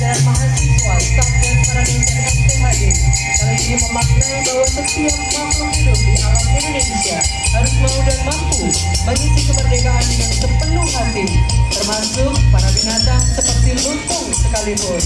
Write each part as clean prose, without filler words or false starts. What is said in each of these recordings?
jajaran mahasiswa, staf dan para dosen STHD kali ini memaknai bahwa setiap makhluk hidup di alam Indonesia harus mau dan mampu mengisi kemerdekaan dengan sepenuh hati, termasuk para binatang seperti lutung sekalipun.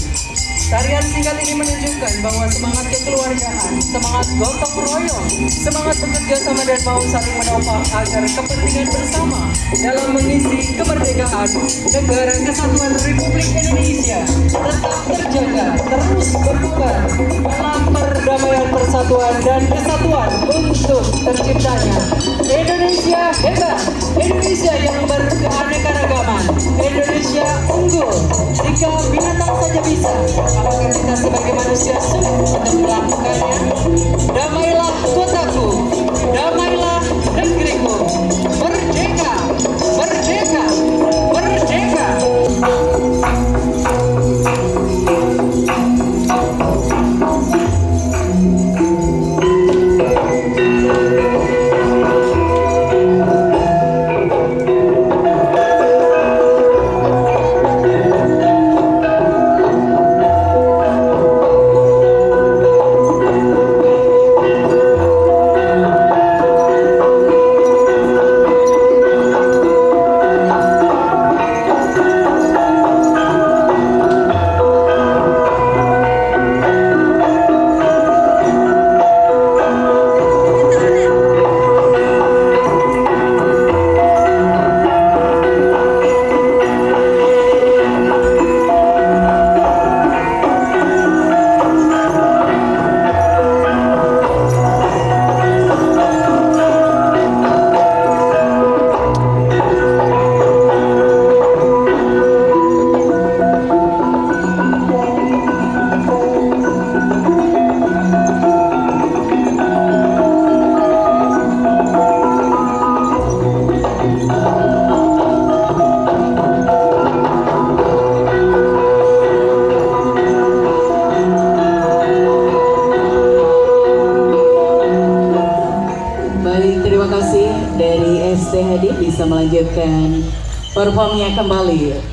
Tarian singkat ini menunjukkan bahwa semangat kekeluargaan, semangat gotong royong, semangat bekerja sama dan mau saling menopang agar kepentingan bersama dalam mengisi kemerdekaan Negara Kesatuan Republik Indonesia tetap terjaga, terus berkembang dalam perdamaian, persatuan dan kesatuan untuk terciptanya Indonesia hebat, Indonesia yang berkeanekaragaman, Indonesia unggul. Jika binatang saja bisa, apakah kita sebagai manusia sulit untuk melakukannya? Damailah kotaku, damailah negeriku, merdeka, merdeka, merdeka. Terima kasih dari STHD bisa melanjutkan performnya kembali.